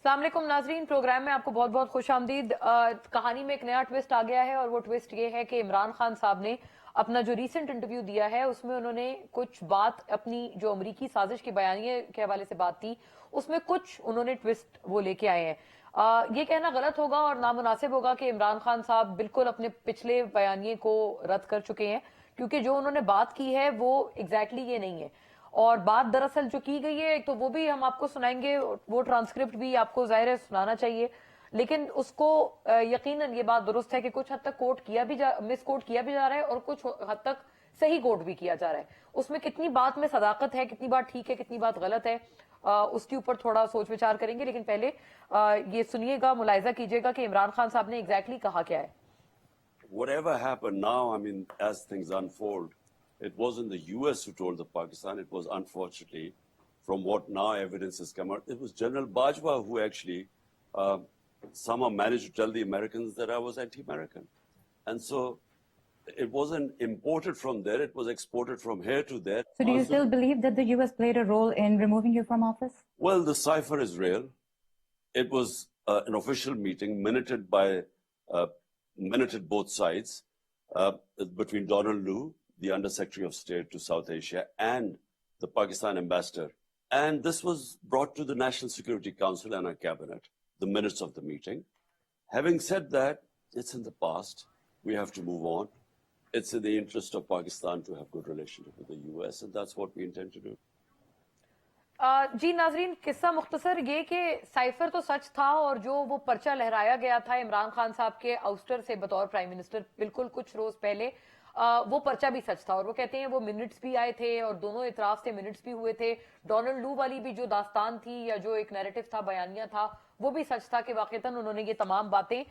السلام علیکم ناظرین، پروگرام میں آپ کو بہت بہت خوش آمدید۔ کہانی میں ایک نیا ٹویسٹ آ گیا ہے اور وہ ٹویسٹ یہ ہے کہ عمران خان صاحب نے اپنا جو ریسنٹ انٹرویو دیا ہے اس میں انہوں نے کچھ بات اپنی جو امریکی سازش کے بیانیے کے حوالے سے بات تھی اس میں کچھ انہوں نے ٹویسٹ وہ لے کے آئے ہیں۔ یہ کہنا غلط ہوگا اور نامناسب ہوگا کہ عمران خان صاحب بالکل اپنے پچھلے بیانیے کو رد کر چکے ہیں، کیونکہ جو انہوں نے بات کی ہے وہ ایگزیکٹلی یہ نہیں ہے۔ اور بات دراصل جو کی گئی ہے تو وہ بھی ہم آپ کو سنائیں گے، وہ ٹرانسکرپٹ بھی آپ کو ظاہر ہے سنانا چاہیے، لیکن اس کو یقیناً یہ بات درست ہے کہ کچھ حد تک کوٹ کیا بھی مس کوٹ کیا بھی جا رہا ہے اور کچھ حد تک صحیح کوٹ بھی کیا جا رہا ہے۔ اس میں کتنی بات میں صداقت ہے، کتنی بات ٹھیک ہے، کتنی بات غلط ہے، اس کے اوپر تھوڑا سوچ وچار کریں گے، لیکن پہلے یہ سنیے گا، ملاحظہ کیجیے گا کہ عمران خان صاحب نے ایگزیکٹلی کہا کیا ہے۔ Whatever happened now, I mean, as things unfold, it wasn't the US who told the Pakistan, it was unfortunately, from what now evidence has come out, it was General Bajwa who actually somehow managed to tell the Americans that I was anti-American. And so it wasn't imported from there, it was exported from here to there. So do you still believe that the US played a role in removing you from office? Well, the cipher is real. It was an official meeting minuted both sides between Donald Lu, the Under-Secretary of State to South Asia, and the Pakistan ambassador. And this was brought to the National Security Council and our cabinet, the minutes of the meeting. Having said that, it's in the past. We have to move on. It's in the interest of Pakistan to have good relationship with the US, and that's what we intend to do. جی ناظرین، قصہ مختصر یہ کہ cipher تو سچ تھا اور جو وہ پرچہ لہرایا گیا تھا عمران خان صاحب کے آؤسٹر سے بطور پرائم منسٹر بالکل کچھ روز پہلے، وہ پرچہ بھی سچ تھا اور وہ کہتے ہیں وہ منٹس بھی آئے تھے اور دونوں اعتراف سے منٹس بھی ہوئے تھے۔ ڈونلڈ لو والی بھی جو داستان تھی یا جو ایک نیریٹو تھا، بیانیہ تھا، وہ بھی سچ تھا کہ واقعتاً انہوں نے یہ تمام باتیں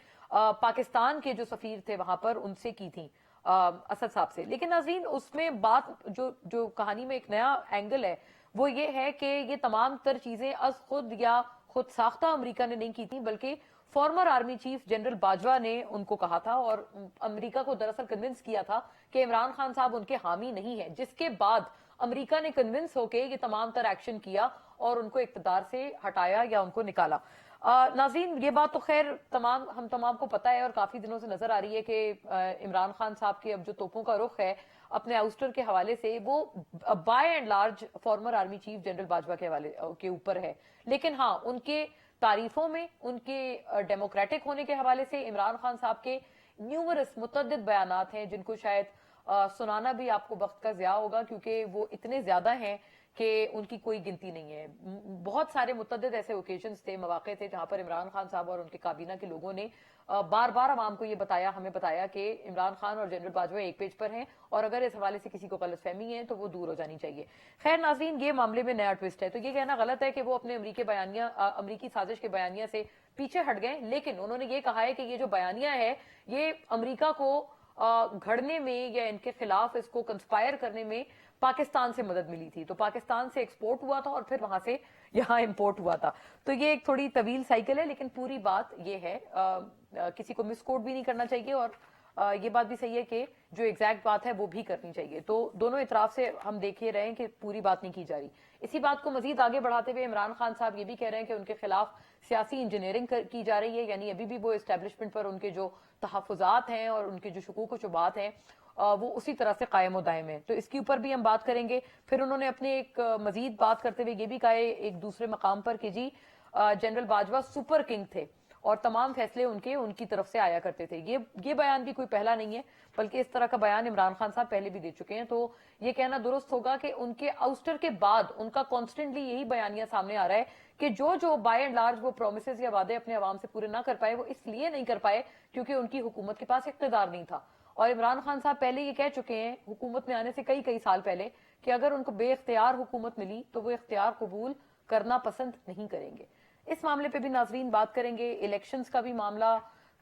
پاکستان کے جو سفیر تھے وہاں پر ان سے کی تھیں، اسد صاحب سے۔ لیکن ناظرین اس میں بات جو کہانی میں ایک نیا اینگل ہے وہ یہ ہے کہ یہ تمام تر چیزیں از خود یا خود ساختہ امریکہ نے نہیں کی تھی، بلکہ former army chief general Bajwa نے ان کو کہا تھا اور امریکہ کو دراصل کنونس کیا تھا کہ عمران خان صاحب ان کے حامی نہیں ہیں، جس کے بعد امریکہ نے کنونس ہو کے یہ تمام تر ایکشن کیا اور ان کو اقتدار سے ہٹایا یا ان کو نکالا۔ ناظرین یہ بات تو خیر ہم تمام کو پتہ ہے اور کافی دنوں سے نظر آ رہی ہے کہ عمران خان صاحب کے اب جو توپوں کا رخ ہے اپنے آؤسٹر کے حوالے سے وہ by and large former army chief general Bajwa کے حوالے کے اوپر ہے، لیکن ہاں ان کے تعریفوں میں، ان کے ڈیموکریٹک ہونے کے حوالے سے عمران خان صاحب کے نیومرس متعدد بیانات ہیں جن کو شاید سنانا بھی آپ کو وقت کا ضیاع ہوگا، کیونکہ وہ اتنے زیادہ ہیں کہ ان کی کوئی گنتی نہیں ہے۔ بہت سارے متعدد ایسے اوکیشنز تھے، مواقع تھے جہاں پر عمران خان صاحب اور ان کے کابینہ کے لوگوں نے بار بار عوام کو یہ بتایا، ہمیں بتایا کہ عمران خان اور جنرل باجوہ ایک پیج پر ہیں اور اگر اس حوالے سے کسی کو غلط فہمی ہے تو وہ دور ہو جانی چاہیے۔ خیر ناظرین یہ معاملے میں نیا ٹویسٹ ہے، تو یہ کہنا غلط ہے کہ وہ اپنے امریکی سازش کے بیانیہ سے پیچھے ہٹ گئے، لیکن انہوں نے یہ کہا ہے کہ یہ جو بیانیہ ہے یہ امریکہ کو گھڑنے میں یا ان کے خلاف اس کو کنسپائر کرنے میں پاکستان سے مدد ملی تھی، تو پاکستان سے ایکسپورٹ ہوا تھا اور پھر وہاں سے یہاں امپورٹ ہوا تھا۔ تو یہ ایک تھوڑی طویل سائیکل ہے، لیکن پوری بات یہ ہے، کسی کو مس کوٹ بھی نہیں کرنا چاہیے اور یہ بات بھی صحیح ہے کہ جو ایگزیکٹ بات ہے وہ بھی کرنی چاہیے۔ تو دونوں اطراف سے ہم دیکھے رہے ہیں کہ پوری بات نہیں کی جا رہی۔ اسی بات کو مزید آگے بڑھاتے ہوئے عمران خان صاحب یہ بھی کہہ رہے ہیں کہ ان کے خلاف سیاسی انجینئرنگ کی جا رہی ہے، یعنی ابھی بھی وہ اسٹیبلشمنٹ پر ان کے جو تحفظات ہیں اور ان کے جو شکوک و شبہات ہیں وہ اسی طرح سے قائم و دائم ہے، تو اس کے اوپر بھی ہم بات کریں گے۔ پھر انہوں نے اپنے ایک مزید بات کرتے ہوئے یہ بھی کہا ایک دوسرے مقام پر کہ جی جنرل باجوہ سپر کنگ تھے اور تمام فیصلے ان کی طرف سے آیا کرتے تھے۔ یہ بیان بھی کوئی پہلا نہیں ہے، بلکہ اس طرح کا بیان عمران خان صاحب پہلے بھی دے چکے ہیں، تو یہ کہنا درست ہوگا کہ ان کے آؤسٹر کے بعد ان کا کانسٹنٹلی یہی بیانیہ سامنے آ رہا ہے کہ جو بائی اینڈ لارج وہ پرومسز یا وعدے اپنے عوام سے پورے نہ کر پائے، وہ اس لیے نہیں کر پائے کیونکہ ان کی حکومت کے پاس اقتدار نہیں تھا۔ اور عمران خان صاحب پہلے یہ کہہ چکے ہیں حکومت میں آنے سے کئی سال پہلے کہ اگر ان کو بے اختیار حکومت ملی تو وہ اختیار قبول کرنا پسند نہیں کریں گے۔ اس معاملے پہ بھی ناظرین بات کریں گے۔ الیکشنز کا بھی معاملہ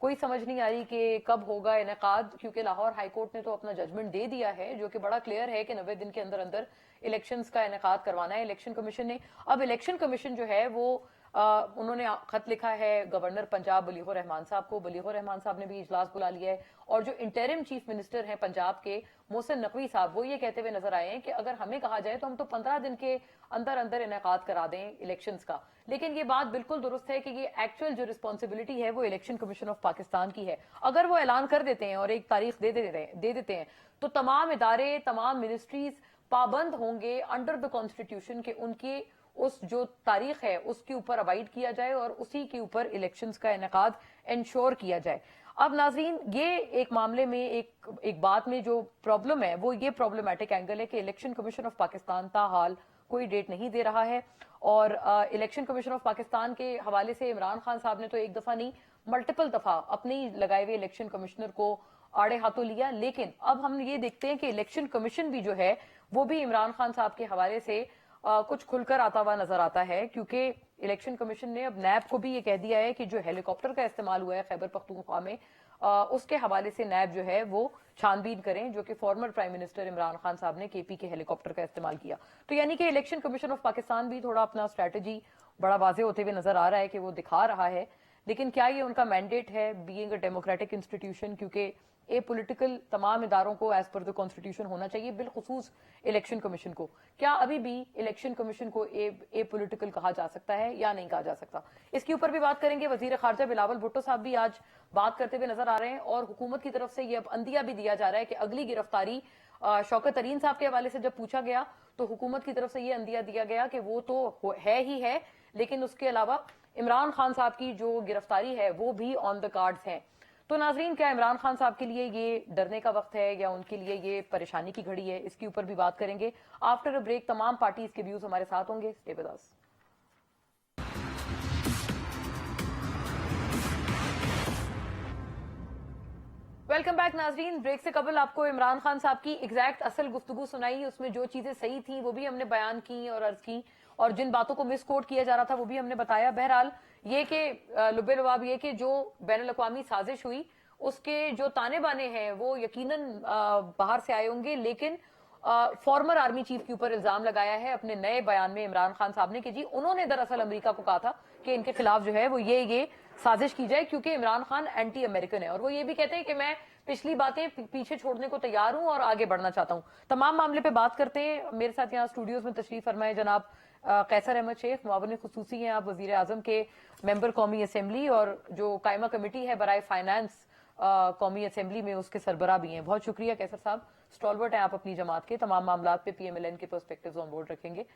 کوئی سمجھ نہیں آ رہی کہ کب ہوگا انعقاد، کیونکہ لاہور ہائی کورٹ نے تو اپنا ججمنٹ دے دیا ہے جو کہ بڑا کلیئر ہے کہ 90 دن کے اندر الیکشنز کا انعقاد کروانا ہے الیکشن کمیشن نے۔ اب الیکشن کمیشن جو ہے وہ उन्होंने खत लिखा है गवर्नर पंजाब बलीगुर रहमान साहब को। बलीगुर रहमान साहब ने भी इजलास बुला लिया है और जो इंटरिम चीफ मिनिस्टर हैं पंजाब के मोहसिन नकवी साहब, वो ये कहते हुए नजर आए हैं कि अगर हमें कहा जाए तो हम तो 15 दिन के अंदर अंदर इनेकाद करा दें इलेक्शंस का। लेकिन ये बात बिल्कुल दुरुस्त है कि ये एक्चुअल जो रिस्पॉन्सिबिलिटी है वो इलेक्शन कमीशन ऑफ पाकिस्तान की है। अगर वो ऐलान कर देते हैं और एक तारीख दे देते हैं तो तमाम इदारे, तमाम मिनिस्ट्रीज पाबंद होंगे अंडर द कॉन्स्टिट्यूशन के उनके उस जो तारीख है उसके ऊपर अवाइड किया जाए और उसी के ऊपर इलेक्शंस का इनेकाद इंश्योर किया जाए। अब नाजरीन, ये एक मामले में एक बात में जो प्रॉब्लम है वो ये प्रॉब्लमैटिक एंगल है कि इलेक्शन कमीशन ऑफ पाकिस्तान ताहाल कोई डेट नहीं दे रहा है और इलेक्शन कमीशन ऑफ पाकिस्तान के हवाले से इमरान खान साहब ने तो एक दफा नहीं मल्टीपल दफा अपने लगाए हुए इलेक्शन कमिश्नर को आड़े हाथों लिया। लेकिन अब हम ये देखते हैं कि इलेक्शन कमीशन भी जो है वो भी इमरान खान साहब के हवाले से कुछ खुलकर आता हुआ नजर आता है, क्योंकि इलेक्शन कमीशन ने अब नैब को भी ये कह दिया है कि जो हेलीकॉप्टर का इस्तेमाल हुआ है खैबर पख्तूनख्वा में, उसके हवाले से नैब जो है वो छानबीन करें, जो कि former prime minister Imran Khan साहब ने केपी के हेलीकॉप्टर का इस्तेमाल किया। तो यानी कि इलेक्शन कमीशन ऑफ पाकिस्तान भी थोड़ा अपना स्ट्रैटेजी बड़ा वाजे होते हुए नजर आ रहा है कि वो दिखा रहा है। लेकिन क्या ये उनका मैंडेट है बीइंग अ डेमोक्रेटिक इंस्टीट्यूशन, क्योंकि ए पॉलिटिकल तमाम इदारों को एज पर द कॉन्स्टिट्यूशन होना चाहिए, बिलखुसूस इलेक्शन कमीशन को। क्या अभी भी इलेक्शन कमीशन को ए पॉलिटिकल कहा जा सकता है या नहीं कहा जा सकता? इसके ऊपर भी बात करेंगे। वजीर खारजा बिलावल भुट्टो साहब भी आज बात करते हुए नजर आ रहे हैं और हुकूमत की तरफ से ये अब अंदिया भी दिया जा रहा है कि अगली गिरफ्तारी शौकत तरीन साहब के हवाले से जब पूछा गया तो हुकूमत की तरफ से ये अंदिया दिया गया कि वो तो है ही है, लेकिन उसके अलावा इमरान खान साहब की जो गिरफ्तारी है वो भी ऑन द कार्ड्स है। तो नाजरीन, क्या इमरान खान साहब के लिए ये डरने का वक्त है या उनके लिए ये परेशानी की घड़ी है? इसके ऊपर भी बात करेंगे। आफ्टर अ ब्रेक तमाम पार्टीज के व्यूज हमारे साथ होंगे। Stay with us. Welcome back नाजरीन। ब्रेक से कबल आपको इमरान खान साहब की एग्जैक्ट असल गुफ्तगू सुनाई, उसमें जो चीजें सही थी वो भी हमने बयान की और अर्ज की, और जिन बातों को मिस कोट किया जा रहा था वो भी हमने बताया। बहरहाल ये कि लुबे लवाब ये कि जो बैनुल अक़वामी साजिश हुई उसके जो ताने बाने हैं वो यकीनन बाहर से आए होंगे, लेकिन फॉर्मर आर्मी चीफ के ऊपर इल्जाम लगाया है अपने नए बयान में इमरान खान साहब ने कि जी उन्होंने दरअसल अमेरिका को कहा था कि इनके खिलाफ जो है वो ये साजिश की जाए, क्योंकि इमरान खान एंटी अमेरिकन है और वो ये भी कहते हैं कि मैं पिछली बातें पीछे छोड़ने को तैयार हूं और आगे बढ़ना चाहता हूं। तमाम मामले पे बात करते हैं। मेरे साथ यहाँ स्टूडियोज में तशरीफ फरमाए जनाब कैसर अहमद शेख, मुआविन खुसूसी हैं आप वजीर आजम के, मेंबर कौमी असम्बली और जो कायमा कमेटी है बराए फाइनेंस कौमी असम्बली में उसके सरबराह भी हैं। बहुत शुक्रिया कैसर साहब, स्टॉलवर्ट हैं आप अपनी जमात के, तमाम मामला पे PMLN के पर्सपेक्टिव्स ऑन बोर्ड रखेंगे।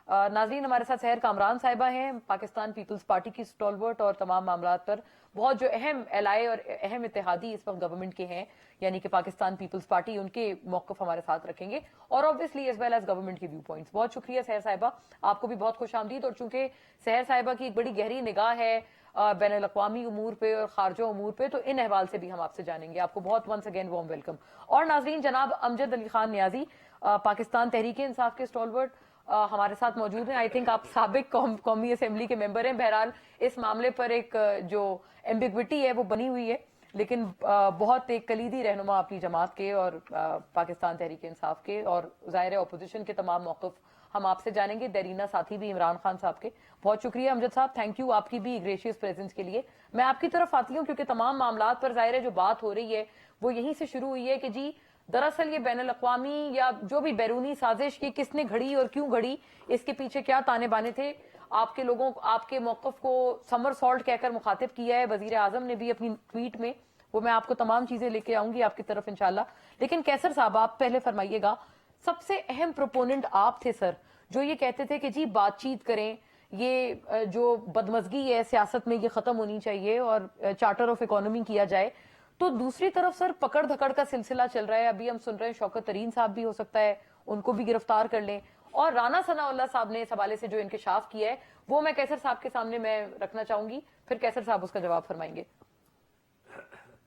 नाजरीन, हमारे साथ सहर कामरान साहिबा हैं, पाकिस्तान पीपल्स पार्टी की स्टॉलवर्ट और तमाम मामला पर बहुत जो अहम एलाए और अहम इत्तेहादी इस वक्त गवर्नमेंट के हैं, यानी कि पाकिस्तान पीपल्स पार्टी, उनके मौक़िफ़ हमारे साथ रखेंगे और obviously as well as government के व्यू पॉइंट्स। बहुत शुक्रिया सहर साहिबा, आपको भी बहुत खुश आमदीद। और चूंकि सहर साहिबा की एक बड़ी गहरी निगाह है बैनुल अक़वामी उमूर पे और खारजा उमूर पे, तो इन अहवाल से भी हम आपसे जानेंगे। आपको बहुत वंस अगेन वार्म वेलकम। और नाजरीन, जनाब अमजद अली खान नियाजी पाकिस्तान तहरीक इंसाफ के स्टॉलवर्ट हमारे साथ मौजूद हैं। आई थिंक आप साबिक कौमी असेंबली के मेंबर हैं। बहरहाल इस मामले पर एक जो एम्बिग्विटी है वो बनी हुई है, लेकिन बहुत एक कलीदी रहनुमा अपनी जमात के और पाकिस्तान तहरीक इंसाफ के, और ज़ाहिर है अपोजिशन के तमाम मौक़िफ़ हम आपसे जानेंगे। देरीना साथी भी इमरान खान साहब के। बहुत शुक्रिया अमजद साहब, थैंक यू आपकी भी ग्रेशियस प्रेजेंस के लिए। मैं आपकी तरफ आती हूँ क्योंकि तमाम मामला पर ज़ाहिर है जो बात हो रही है वो यहीं से शुरू हुई है कि जी दरअसल ये बैनुल अक़वामी या जो भी बैरूनी साजिश की किसने घड़ी और क्यों घड़ी, इसके पीछे क्या ताने बाने थे। आपके लोगों आपके मौक़िफ़ को समर सॉल्ट कहकर मुखातिब किया है वजीर आजम ने भी अपनी ट्वीट में, वो मैं आपको तमाम चीजें लेके आऊंगी आपकी तरफ इंशाल्लाह। लेकिन कैसर साहब, आप पहले फरमाइएगा, सबसे अहम प्रोपोनेंट आप थे सर, जो ये कहते थे कि जी बातचीत करें, ये जो बदमजगी है सियासत में ये खत्म होनी चाहिए और चार्टर ऑफ इकोनॉमी किया जाए। तो दूसरी तरफ सर पकड़ धकड़ का सिलसिला चल रहा है। अभी हम सुन रहे हैं शौकत तरीन साहब भी हो सकता है उनको भी गिरफ्तार कर लें, और राना सनाउल्लाह साहब ने इस हवाले से जो इंकशाफ किया है वो मैं कैसर साहब के सामने मैं रखना चाहूंगी, फिर कैसर साहब उसका जवाब फरमाएंगे।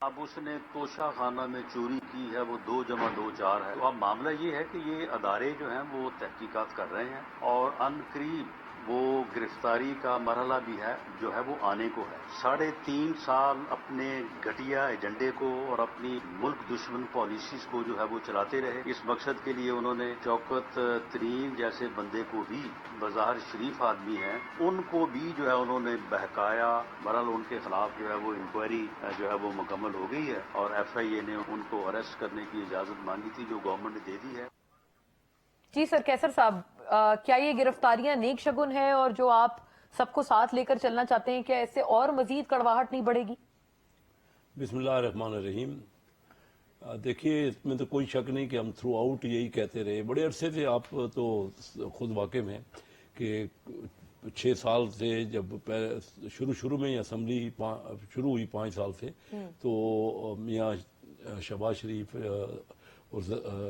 अब उसने तोशा खाना में चोरी की है, वो 2 + 2 4 है। तो अब मामला ये है कि ये अदारे जो हैं वो तहकीकात कर रहे हैं और अनकरीब وہ گرفتاری کا مرحلہ بھی ہے جو ہے وہ آنے کو ہے. 3.5 سال اپنے گھٹیا ایجنڈے کو اور اپنی ملک دشمن پالیسیز کو جو ہے وہ چلاتے رہے. اس مقصد کے لیے انہوں نے شوکت ترین جیسے بندے کو بھی بظاہر شریف آدمی ہیں ان کو بھی جو ہے انہوں نے بہکایا. بہرحال ان کے خلاف جو ہے وہ انکوائری جو ہے وہ مکمل ہو گئی ہے اور FIA نے ان کو اریسٹ کرنے کی اجازت مانگی تھی جو گورنمنٹ نے دے دی ہے. جی سر کیسر صاحب، کیا یہ گرفتاریاں نیک شگن ہے اور جو آپ سب کو ساتھ لے کر چلنا چاہتے ہیں کیا اس سے اور مزید کڑواہٹ نہیں بڑھے گی؟ بسم اللہ الرحمن الرحیم. دیکھیے اس میں تو کوئی شک نہیں کہ ہم تھرو آؤٹ یہی کہتے رہے. بڑے عرصے سے آپ تو خود واقف ہیں کہ 6 سال سے جب شروع میں اسمبلی شروع ہوئی 5 سال سے تو میاں شہباز شریف اور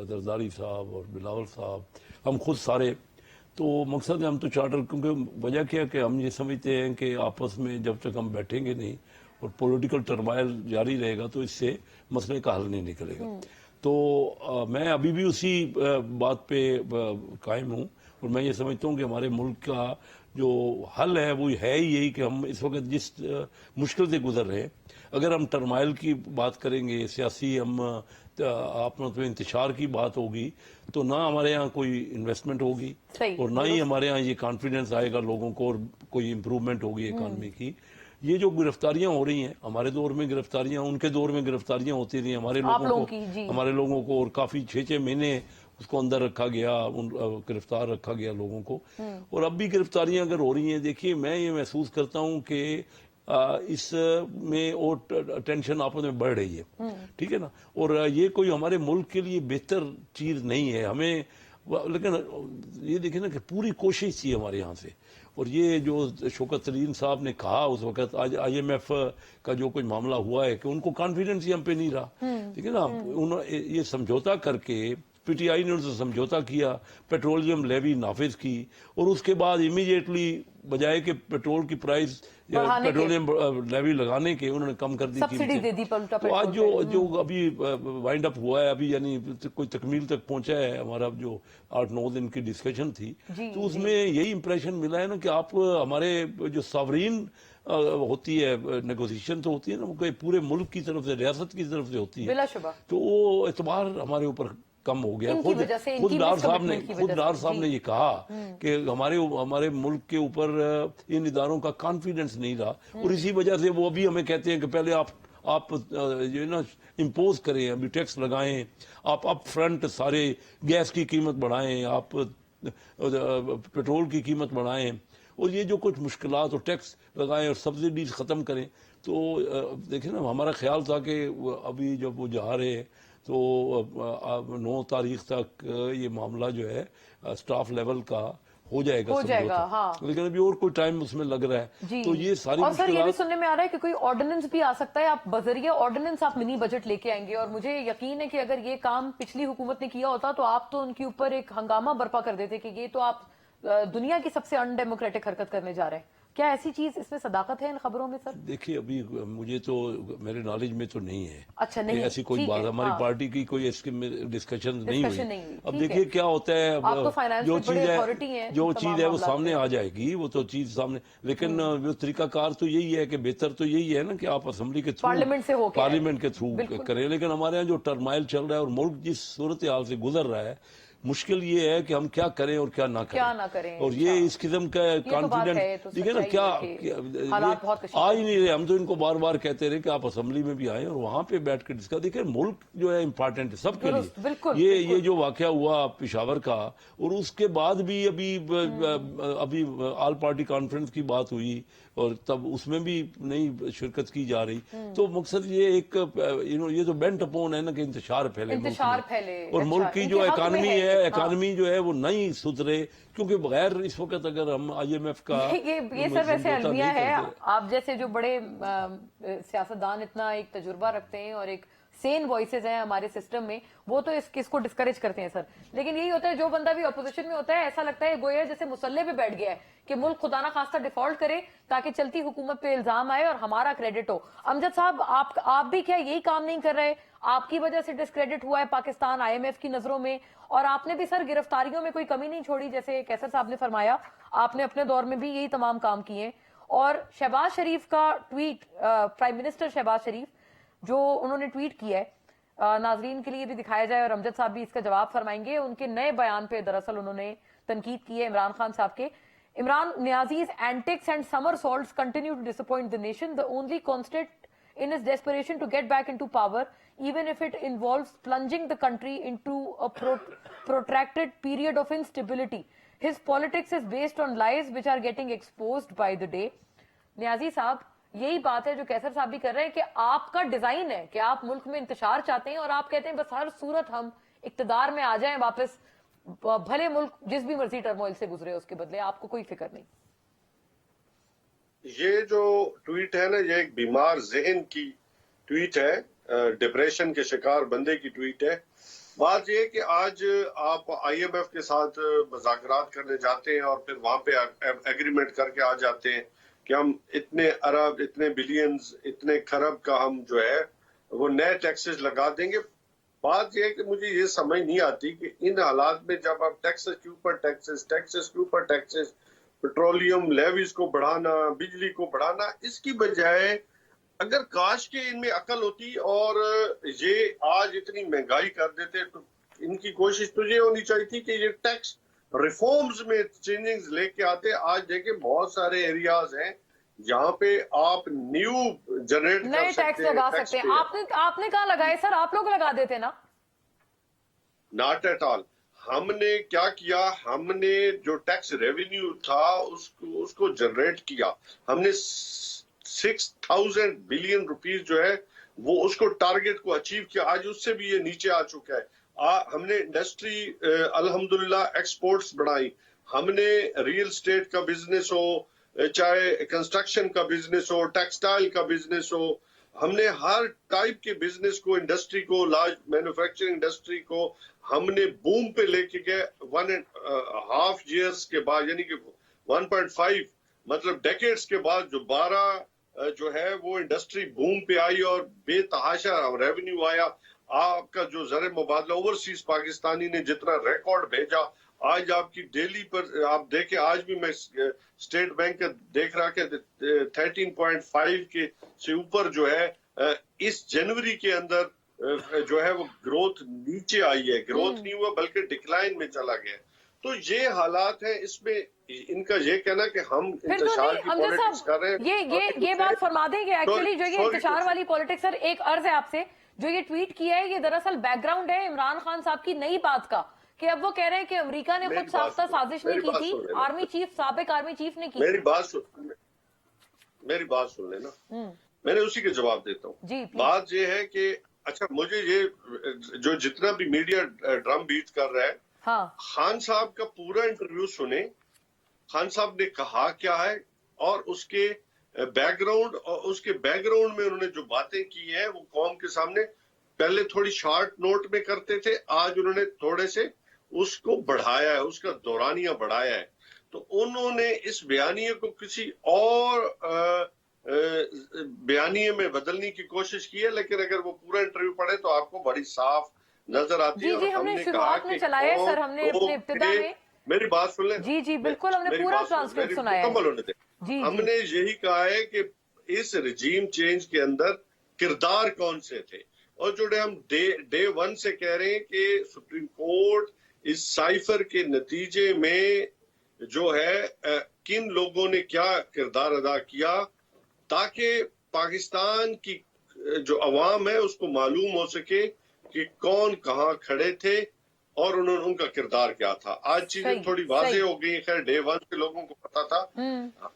زرداری صاحب اور بلاول صاحب ہم خود سارے تو مقصد ہے ہم تو چارٹر کیونکہ وجہ کیا کہ ہم یہ سمجھتے ہیں کہ آپس میں جب تک ہم بیٹھیں گے نہیں اور پولیٹیکل ٹرمائل جاری رہے گا تو اس سے مسئلے کا حل نہیں نکلے گا. تو میں ابھی بھی اسی بات پہ قائم ہوں اور میں یہ سمجھتا ہوں کہ ہمارے ملک کا جو حل ہے وہ ہے ہی یہی کہ ہم اس وقت جس مشکل سے گزر رہے ہیں اگر ہم ٹرمائل کی بات کریں گے سیاسی ہم انتشار کی بات ہوگی تو نہ ہمارے یہاں کوئی انویسٹمنٹ ہوگی اور نہ ہی ہمارے یہاں یہ کانفیڈنس آئے گا لوگوں کو اور کوئی امپروومنٹ ہوگی اکانومی کی. یہ جو گرفتاریاں ہو رہی ہیں ہمارے دور میں گرفتاریاں ان کے دور میں گرفتاریاں ہوتی رہی ہمارے لوگوں کو اور کافی 6 مہینے اس کو اندر رکھا گیا گرفتار رکھا گیا لوگوں کو اور اب بھی گرفتاریاں اگر ہو رہی ہیں. دیکھیے میں یہ محسوس کرتا ہوں کہ اس میں اور ٹینشن آپس میں بڑھ رہی ہے ٹھیک ہے نا اور یہ کوئی ہمارے ملک کے لیے بہتر چیز نہیں ہے ہمیں لیکن یہ دیکھیں نا کہ پوری کوشش تھی ہمارے یہاں سے اور یہ جو شوکت ترین صاحب نے کہا اس وقت آج IMF کا جو کچھ معاملہ ہوا ہے کہ ان کو کانفیڈنس ہی ہم پہ نہیں رہا ٹھیک ہے نا. انہوں نے یہ سمجھوتا کر کے PTI نے ان سے سمجھوتا کیا پیٹرولیم لیوی نافذ کی اور اس کے بعد امیڈیٹلی بجائے کہ پیٹرول کی پرائز پیٹرولیم لیوی لگانے کے انہوں نے کم کر دی تو آج جو ابھی وائنڈ اپ ہوا ہے ابھی یعنی کوئی تکمیل تک پہنچا ہے ہمارا جو 8-9 دن کی ڈسکشن تھی تو اس میں یہی امپریشن ملا ہے نا کہ آپ ہمارے جو ساورین ہوتی ہے نیگوسیشن تو ہوتی ہے نا وہ پورے ملک کی طرف سے ریاست کی طرف سے ہوتی ہے تو وہ اعتبار ہمارے اوپر کم ہو گیا. خود ڈار صاحب نے یہ کہا کہ ہمارے ملک کے اوپر ان اداروں کا کانفیڈنس نہیں رہا اور اسی وجہ سے وہ ابھی ہمیں کہتے ہیں کہ پہلے آپ جو نا امپوز کریں ابھی ٹیکس لگائیں آپ اپ فرنٹ سارے گیس کی قیمت بڑھائیں آپ پیٹرول کی قیمت بڑھائیں اور یہ جو کچھ مشکلات اور ٹیکس لگائیں اور سبسڈیز ختم کریں. تو دیکھیں نا ہمارا خیال تھا کہ ابھی جب وہ جا رہے ہیں تو 9 تاریخ تک یہ معاملہ جو ہے سٹاف لیول کا ہو جائے گا لیکن ابھی اور کوئی ٹائم اس میں لگ رہا ہے تو یہ ساری اور سر یہ بھی سننے میں آ رہا ہے کہ کوئی آرڈیننس بھی آ سکتا ہے آپ بذریعہ آرڈیننس آپ منی بجٹ لے کے آئیں گے اور مجھے یقین ہے کہ اگر یہ کام پچھلی حکومت نے کیا ہوتا تو آپ تو ان کے اوپر ایک ہنگامہ برپا کر دیتے کہ یہ تو آپ دنیا کی سب سے ان ڈیموکریٹک حرکت کرنے جا رہے ہیں. کیا ایسی چیز اس میں صداقت ہے ان خبروں میں سر؟ دیکھیے ابھی مجھے تو میرے نالج میں تو نہیں ہے اچھا نہیں ایسی کوئی بات ہماری پارٹی کی کوئی اس کی ڈسکشن نہیں ہوئی. اب دیکھیے کیا ہوتا ہے جو چیز ہے وہ سامنے آ جائے گی وہ تو چیز سامنے لیکن وہ طریقہ کار تو یہی ہے کہ بہتر تو یہی ہے نا کہ آپ اسمبلی کے تھرو پارلیمنٹ کے تھرو کریں لیکن ہمارے یہاں جو ٹرمائل چل رہا ہے اور ملک جس صورتحال سے گزر رہا ہے مشکل یہ ہے کہ ہم کیا کریں اور کیا نہ کریں اور یہ اس قسم کا کانفیڈنس دیکھیں نا کیا آ ہی نہیں رہے. ہم تو ان کو بار بار کہتے رہے کہ آپ اسمبلی میں بھی آئیں اور وہاں پہ بیٹھ کے ڈسکس دیکھیں ملک جو ہے امپارٹنٹ ہے سب کے لیے. یہ جو واقعہ ہوا پشاور کا اور اس کے بعد بھی ابھی آل پارٹی کانفرنس کی بات ہوئی اور تب اس میں بھی نہیں شرکت کی جا رہی. تو مقصد یہ ایک یہ تو بینٹ اپون ہے نا کہ انتشار پھیلے اور ملک کی جو اکانومی جو ہے وہ نہیں سدھرے کیونکہ بغیر اس وقت اگر ہم IMF کا یہ سر ویسے المیہ ہے آپ جیسے جو بڑے سیاستدان اتنا ایک تجربہ رکھتے ہیں اور ایک सेन वॉइसेज हैं हमारे सिस्टम में, वो तो इसको डिस्करेज करते हैं सर। लेकिन यही होता है, जो बंदा भी अपोजिशन में होता है ऐसा लगता है गोया जैसे मुसल्ले पे बैठ गया है कि मुल्क खुदा ना खास्ता डिफॉल्ट करे ताकि चलती हुकूमत पे इल्जाम आए और हमारा क्रेडिट हो। अमजद साहब, आप भी क्या यही काम नहीं कर रहे? आपकी वजह से डिस्क्रेडिट हुआ है पाकिस्तान IMF की नजरों में, और आपने भी सर गिरफ्तारियों में कोई कमी नहीं छोड़ी, जैसे कैसर साहब ने फरमाया आपने अपने दौर में भी यही तमाम काम किए। और शहबाज शरीफ का ट्वीट, प्राइम मिनिस्टर शहबाज शरीफ जो उन्होंने ट्वीट किया है, नाजरीन के लिए भी दिखाया जाए और अमजद साहब भी इसका जवाब फरमाएंगे। उनके नए बयान पे दरअसल उन्होंने तनकीद की है इमरान खान साहब के। Imran Niazi's antics and somersaults continue to disappoint the nation, the only constant in his desperation to get back into power, even if it involves plunging the country into a protracted period of instability. His politics is based on lies which are getting exposed by the day. Niazi साहब, यही बात है जो कैसर साहब भी कर रहे हैं कि आपका डिजाइन है कि आप मुल्क में इंतशार चाहते हैं और आप कहते हैं बस हर सूरत हम इक्तदार में आ जाएं वापस, भले मुल्क जिस भी मर्जी टर्मोइल से गुजरे उसके बदले आपको कोई फिक्र नहीं। ये जो ट्वीट है ना, ये एक बीमार जहन की ट्वीट है, डिप्रेशन के शिकार बंदे की ट्वीट है। बात ये कि आज आप IMF के साथ मुज़ाकरात करने जाते हैं और फिर वहां पे एग्रीमेंट करके आ जाते हैं कि हम इतने अरब, इतने बिलियंस, इतने खरब का हम जो है वो नए टैक्सेस लगा देंगे। बात यह है कि मुझे ये समझ नहीं आती कि इन हालात में जब आप टैक्सेस के ऊपर टैक्सेस, पेट्रोलियम लेवीज को बढ़ाना, बिजली को बढ़ाना, इसकी बजाय अगर काश के इनमें अकल होती और ये आज इतनी महंगाई कर देते, तो इनकी कोशिश तो ये होनी चाहिए थी कि ये टैक्स रिफॉर्म्स में चेंजिंग्स लेके आते। आज देखे बहुत सारे एरियाज हैं जहाँ पे आप न्यू जनरेट नए टैक्स लगा सकते हैं। आपने कहाँ लगाए सर? आप लोग लगा देते ना। Not at all. हमने क्या किया, हमने जो टैक्स रेवेन्यू था उसको जनरेट किया। हमने 6,000 बिलियन रुपीस जो है वो उसको टारगेट को अचीव किया। आज उससे भी ये नीचे आ चुका है। हमने इंडस्ट्री अल्हम्दुलिल्लाह एक्सपोर्ट्स बढ़ाई। हमने रियल एस्टेट का बिजनेस हो, चाहे कंस्ट्रक्शन का बिजनेस हो, टेक्सटाइल का बिजनेस हो, हमने हर टाइप के बिजनेस को, इंडस्ट्री को, लार्ज मैन्युफैक्चरिंग इंडस्ट्री को हमने बूम पे लेके गए। 1.5 years के बाद, यानी कि 1.5 मतलब डेकेड्स के बाद जो 12 जो है वो इंडस्ट्री बूम पे आई और बेतहाशा रेवेन्यू आया। आपका जो ज़र मुबादला ओवरसीज पाकिस्तानी ने जितना रिकॉर्ड भेजा, आज आपकी डेली पर आप देखें, आज भी मैं स्टेट बैंक का देख रहा कि 13.5 के से ऊपर जो है इस जनवरी के अंदर जो है वो ग्रोथ नीचे आई है। ग्रोथ नहीं हुआ बल्कि डिक्लाइन में चला गया। तो ये हालात है। इसमें इनका ये कहना कि हम इंतशार की पॉलिटिक्स कर रहे हैं, ये बात फरमा दें कि एक्चुअली जो ये इंतशार वाली पॉलिटिक्स, सर एक अर्ज है आपसे, जो ये ट्वीट किया है ये दरअसल बैकग्राउंड है इमरान खान साहब की नई बात का, कि अब वो कह रहे हैं कि अमेरिका ने खुद साख्ता साजिश नहीं की थी, साबिक आर्मी चीफ ने की। मेरी बात सुन लेना, मैंने उसी के जवाब देता हूँ। बात ये है कि अच्छा, मुझे ये जो जितना भी मीडिया ड्रम बीट कर रहा है, हाँ। खान साहब का पूरा इंटरव्यू सुने, खान साहब ने कहा क्या है और उसके बैकग्राउंड, और उसके बैकग्राउंड में उन्होंने जो बातें की हैं वो कौम के सामने पहले थोड़ी शॉर्ट नोट में करते थे, आज उन्होंने थोड़े से उसको बढ़ाया है, उसका दौरानिया बढ़ाया है। तो उन्होंने इस बयानिए को किसी और बयानिए में बदलने की कोशिश की है, लेकिन अगर वो पूरा इंटरव्यू पढ़े तो आपको बड़ी साफ नजर आती है। जी, हमने शुरुआत में चलाया है सर, हमने अपने इब्तिदा में। मेरी बात सुन ले। जी बिल्कुल, हमने पूरा ट्रांसक्रिप्ट सुनाया है। हमने यही कहा है कि इस रिजीम चेंज के अंदर किरदार कौन से थे, और जो हम डे 1 से कह रहे हैं कि सुप्रीम कोर्ट इस साइफर के नतीजे में जो है किन लोगों ने क्या किरदार अदा किया, ताकि पाकिस्तान की जो अवाम है उसको मालूम हो सके कि कौन कहाँ खड़े थे और उनका किरदार क्या था। आज चीजें थोड़ी वाज़ेह हो गई। खैर डे 1 के लोगों को पता था,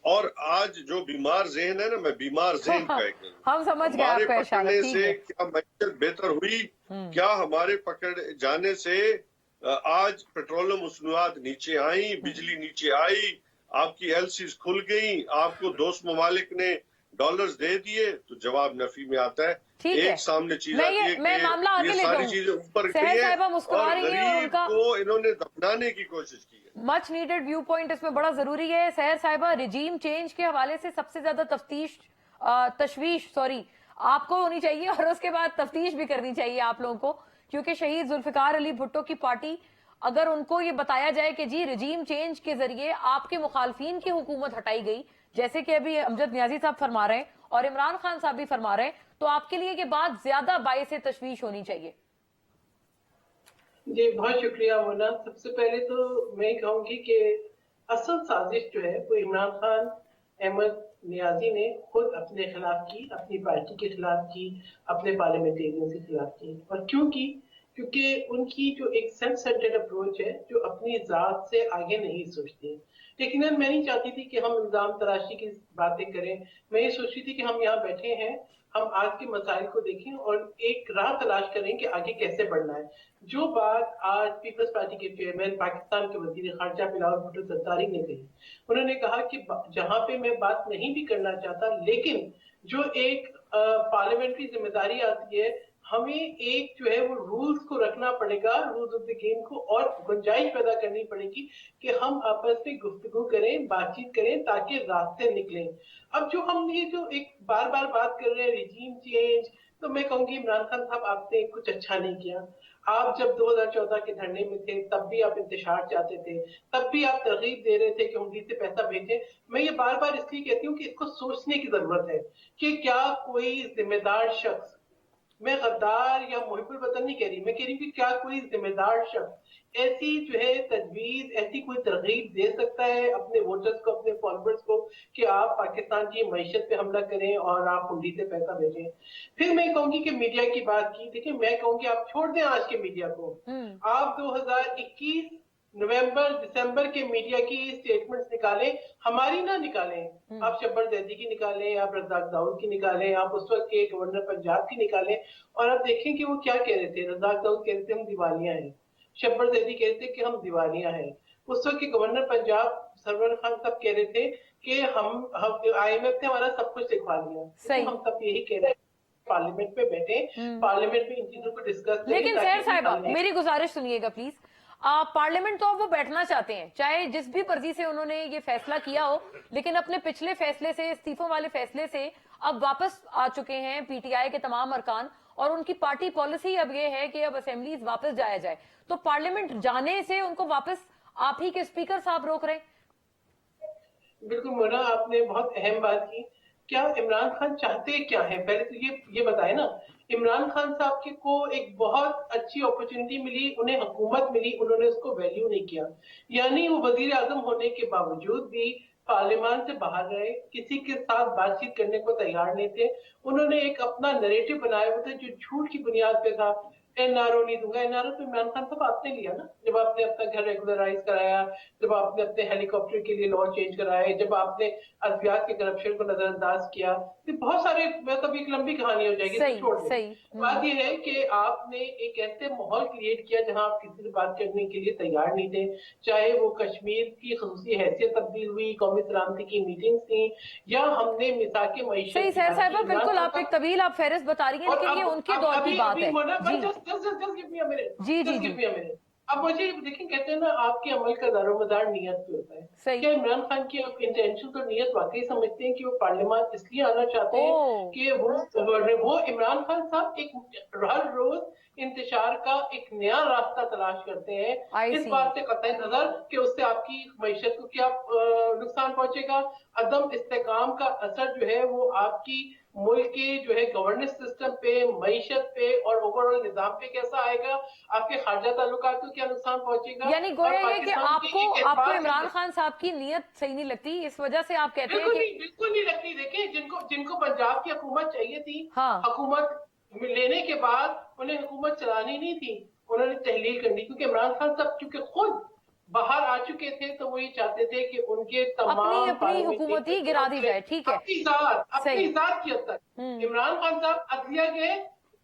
और आज जो बीमार ज़हन है ना, मैं बीमार ज़हन कह हम समझ गए हमारे आपका इशारा। पकड़ने से क्या मईशत बेहतर हुई? क्या हमारे पकड़ जाने से आज पेट्रोलियम मसनूआत नीचे आई, बिजली नीचे आई, आपकी LCs खुल गई, आपको दोस्त ममालिक ने डॉलर्स दे दिए तो जवाब नफी में आता है। ठीक है। एक सामने चीज मैं आती ये- है मैं मामला आगे कि ये लेता सारी हूं। चीजें ऊपर सहर खड़ी साहिबा है मुस्कुरा और रही हैं और गरीब उनका- को इन्होंने दफनाने की कोशिश की है। मच नीडेड व्यू पॉइंट इसमें बड़ा जरूरी है। सहर साहिबा, रिजीम चेंज के हवाले से सबसे ज्यादा तशवीश आपको होनी चाहिए और उसके बाद तफ्तीश भी करनी चाहिए आप लोगों को, क्योंकि शहीद जुल्फिकार अली भुट्टो की पार्टी, अगर उनको ये बताया जाए कि जी रिजीम चेंज के जरिए आपके मुखालफिन की हुकूमत हटाई गई, जैसे कि अभी अमजद नियाजी साहब फरमा रहे हैं और इमरान खान साहब भी फरमा रहे हैं, तो आपके लिए ये बात ज्यादा बायस तशवीश होनी चाहिए। जी बहुत शुक्रिया मोना। सबसे पहले तो मैं कहूंगी कि असल साजिश जो है वो इमरान खान अहमद नियाजी ने खुद अपने खिलाफ की, अपनी पार्टी के खिलाफ की, अपने पार्लियामेंटेरियन के खिलाफ की। और क्यों की? क्योंकि उनकी जो एक सेल्फ सेंटर्ड अप्रोच है, जो अपनी जात से आगे नहीं सोचती। लेकिन मैं नहीं चाहती थी कि हम इल्जाम तराशी की बातें करें। मैं ये सोच रही थी कि हम यहाँ बैठे हैं, हम आज के मसाइल को देखें और एक राह तलाश करें कि आगे कैसे बढ़ना है। जो बात आज पीपल्स पार्टी के चेयरमैन पाकिस्तान के वजीर खारजा बिलावल भुट्टो जरदारी ने कही, उन्होंने कहा कि जहां पे मैं बात नहीं भी करना चाहता, लेकिन जो एक पार्लियामेंट्री जिम्मेदारी आती है, हमें एक जो है वो रूल्स को रखना पड़ेगा, रूल्स ऑफ द गेम को, और गुंजाइश पैदा करनी पड़ेगी कि हम आपस में गुफ्तगू करें, बातचीत करें ताकि रास्ते निकलें। अब जो हम ये जो एक बार बार बात कर रहे हैं रिजीम चेंज, तो मैं कहूंगी इमरान खान साहब आपने कुछ अच्छा नहीं किया। आप जब 2014 के धरने में थे तब भी आप इंतशार चाहते थे, तब भी आप तरगीब दे रहे थे कि हुंडी से पैसा भेजें। मैं ये बार बार इसलिए कहती हूँ कि इसको सोचने की जरूरत है कि क्या कोई जिम्मेदार शख्स, मैं गद्दार या मुहिब्बुल वतन नहीं कह रही, मैं कह रही हूँ कि क्या कोई जिम्मेदार शख्स ऐसी जो है तजवीज, ऐसी कोई तरगीब दे सकता है अपने वोटर्स को, अपने फॉलोअर्स को, कि आप पाकिस्तान की मईशत पे हमला करें और आप हुंडी से पैसा भेजें। फिर मैं कहूंगी कि मीडिया की बात की, देखिए मैं कहूंगी आप छोड़ दें आज के मीडिया को। आप 2021 नवंबर दिसंबर के मीडिया की स्टेटमेंट्स निकालें, हमारी ना निकालें। आप शब्बर जैदी की निकालें, आप रज़ाक दाऊद की निकालें, आप उस वक्त के गवर्नर पंजाब की निकालें, और आप देखें कि वो क्या कह रहे थे। रज़ाक दाऊद कह रहे थे हम दिवालिया हैं, शब्बर जैदी कह रहे थे कि हम दिवालिया हैं। उस वक्त के गवर्नर पंजाब सरवर खान साहब कह रहे थे कि हम IMF ने हमारा सब कुछ लिखवा लिया। तो हम सब यही कह रहे हैं, पार्लियामेंट में बैठे, पार्लियामेंट में इन चीजों को डिस्कस करें। लेकिन सहर साहिबा मेरी गुजारिश सुनिएगा प्लीज। पार्लियामेंट तो अब वो बैठना चाहते हैं, चाहे जिस भी मर्जी से उन्होंने ये फैसला किया हो, लेकिन अपने पिछले फैसले से, इस्तीफों वाले फैसले से अब वापस आ चुके हैं PTI के तमाम अरकान, और उनकी पार्टी पॉलिसी अब ये है कि अब असेंबलीज वापस जाया जाए। तो पार्लियामेंट जाने से उनको वापस आप ही के स्पीकर साहब रोक रहे हैं। बिल्कुल मोना, आपने बहुत अहम बात की। क्या इमरान खान चाहते क्या है, पहले तो ये बताए ना। इमरान खान साहब के को एक बहुत अच्छी अपॉर्चुनिटी मिली, उन्हें हुकूमत मिली, उन्होंने उसको वैल्यू नहीं किया। यानी वो वजीर आजम होने के बावजूद भी पार्लियामान से बाहर रहे, किसी के साथ बातचीत करने को तैयार नहीं थे। उन्होंने एक अपना नैरेटिव बनाया हुआ था जो झूठ की बुनियाद पे था। NRO नहीं दूंगा। NRO तो इमरान खान साहब आपने लिया ना, जब आपने अपना घर रेगुलराइज कराया, जब आपने अपने हेलीकॉप्टर के लिए लॉ चेंज कराए, जब आपने अद्वियात के करप्शन को नजरअंदाज किया। तो बहुत सारे, मतलब एक लंबी कहानी हो जाएगी, तो छोड़ दें। बात यह है कि आपने एक ऐसे माहौल क्रिएट किया जहां आप किसी से बात करने के लिए तैयार नहीं थे, चाहे वो कश्मीर की खसूसी हैसियत तब्दील हुई, कौमी सलामती की मीटिंग्स थी, या हमने मिसाक के मईशत। सही सहर साहिबा, बिल्कुल आप एक तवील आप फहरिस्त बता रही हैं, लेकिन ये उनके दौर की बात है। जी। अब मुझे देखें, कहते हैं ना आपके अमल का दारोमदार नियत पे होता है। क्या इमरान खान की आप इंटेंशन तो नियत वाकई समझते हैं कि वो पार्लियामान इसलिए आना चाहते हैं कि वो इमरान खान साहब एक हर रोज इंतशार का एक नया रास्ता तलाश करते हैं, इस बात से कतई नजर कि उससे आपकी मईशत को क्या नुकसान पहुंचेगा। अदम इस्तेकाम का असर जो है वो आपकी मुल्क के जो है गवर्नेंस सिस्टम पे, मईशत पे और ओवरऑल निजाम पे कैसा आएगा, आपके खारजा ताल्लुकात को क्या नुकसान पहुंचेगा। यानी गोया ये कि आपको इमरान खान साहब की नीयत सही नहीं लगती, इस वजह से आप कहते हैं कि बिल्कुल नहीं लगती। देखिए, जिनको पंजाब की हुकूमत चाहिए थी, हुकूमत लेने के बाद उन्हें हुकूमत चलानी नहीं थी, उन्होंने तहलील करनी, क्योंकि इमरान खान साहब चूंकि खुद बाहर आ चुके थे, तो वो ये चाहते थे कि उनके तमाम अपनी हुकूमत ही गिरा दी जाए। ठीक है, अपनी जात की हद तक। इमरान खान साहब अदलिया गए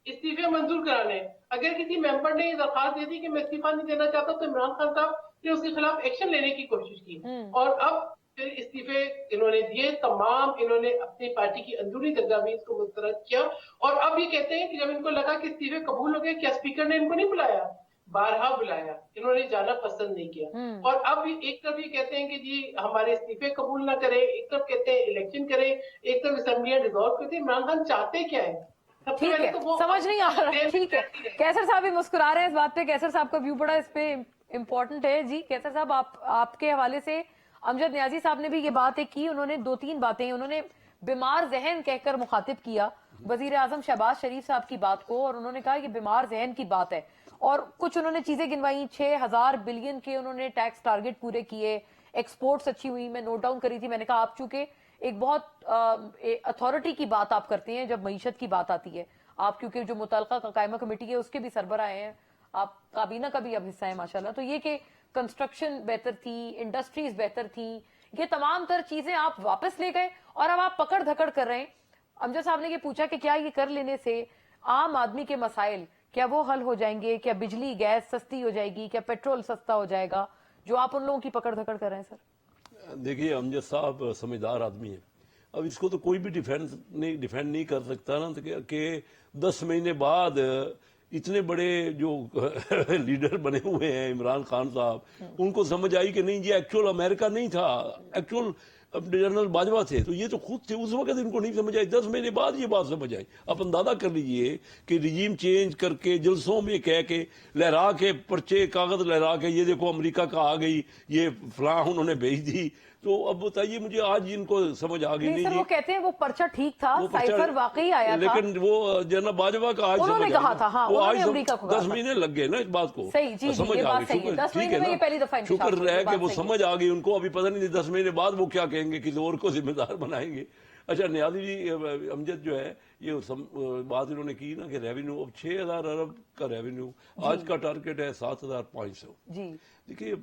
इस्तीफे मंजूर कराने, अगर किसी मेंबर ने दरखास्त दे दी कि मैं इस्तीफा नहीं देना चाहता, तो इमरान खान साहब ने उसके खिलाफ एक्शन लेने की कोशिश की। और अब फिर इस्तीफे इन्होंने दिए, तमाम इन्होंने अपनी पार्टी की अंदरूनी जगह भी इसको मुस्तरद किया, और अब ये कहते हैं कि जब इनको लगा कि इस्तीफे कबूल हो गए, क्या स्पीकर ने इनको नहीं बुलाया? बारहा बुलाया, इन्होंने जाना पसंद नहीं किया। और अब एक तरफ ये कहते हैं कि जी हमारे इस्तीफे कबूल ना करें, एक तरफ कहते हैं इलेक्शन करें, एक तरफ असेंबलियां डिसॉल्व करते हैं। इमरान खान चाहते क्या है? सबसे ठीक पहले है, तो वो समझ नहीं आ रहा। ठीक है, कैसर साहब भी मुस्कुरा रहे हैं इस बात पे। कैसर साहब का व्यू बड़ा इस पे इम्पोर्टेंट है। जी कैसर साहब, आपके हवाले से अमजद नियाजी साहब ने भी ये बात एक की, उन्होंने 2-3 बातें, उन्होंने बीमार जहन कहकर मुखातिब किया वजीर आजम शहबाज शरीफ साहब की बात को, और उन्होंने कहा ये बीमार जहन की बात है, और कुछ उन्होंने चीजें गिनवाई। 6000 बिलियन के उन्होंने टैक्स टारगेट पूरे किए, एक्सपोर्ट्स अच्छी हुई। मैं नोट डाउन करी थी, मैंने कहा आप चूंकि एक बहुत अथॉरिटी की बात आप करते हैं जब मईशत की बात आती है, आप क्योंकि जो मुतलका कायमा कमेटी है उसके भी सरबराह हैं, आप काबीना का भी अब हिस्सा है माशाल्लाह, तो ये कि कंस्ट्रक्शन बेहतर थी, इंडस्ट्रीज बेहतर थी, ये तमाम तर चीजें आप वापस ले गए और अब आप पकड़ धकड़ कर रहे हैं। अमजद साहब ने ये पूछा कि क्या ये कर लेने से आम आदमी के मसाइल क्या वो हल हो जाएंगे, क्या बिजली गैस सस्ती हो जाएगी, क्या पेट्रोल सस्ता हो जाएगा, जो आप उन लोगों की पकड़ धकड़ कर रहे हैं सर? देखिए अमजद साहब समझदार आदमी है, अब इसको तो कोई भी डिफेंड नहीं कर सकता ना कि 10 महीने बाद इतने बड़े जो लीडर बने हुए हैं इमरान खान साहब, उनको समझ आई कि नहीं ये एक्चुअल अमेरिका नहीं था, एक्चुअल जनरल बाजवा थे, तो ये तो खुद थे, उस वक्त इनको नहीं समझ आई, 10 महीने बाद ये बात समझ आई। आप अंदाजा कर लीजिए कि रिजीम चेंज करके जलसों में कह के लहरा के पर्चे कागज लहरा के ये देखो अमेरिका का आ गई, ये फलां उन्होंने भेज दी, तो अब बताइए मुझे आज इनको समझ आ गई। नहीं सर, वो कहते हैं वो पर्चा ठीक था, वो साइफर वाकई आया था, लेकिन वो जनरल बाजवा का आज उन्होंने समझ कहा आया। था, हाँ, वो उन्होंने आज अमेरिका को कहा 10 था। महीने लग गए ना इस बात को, सही, जी, समझ ये आ बात गई, सही है। शुक्र 10 ठीक महीने है में ना, ये पहली दफा इंकशाफ शुक्र हुआ, ये है कि बात वो सही है। समझ आ गई उनको, अभी पता नहीं 10 महीने बाद वो क्या कहेंगे, किसी और को जिम्मेदार बनाएंगे। अच्छा नियाजी जी, अमजद जो है ये बात इन्होंने की ना कि रेवेन्यू अब 6000 अरब का रेवेन्यू, आज का टारगेट है 7500 जी। देखिए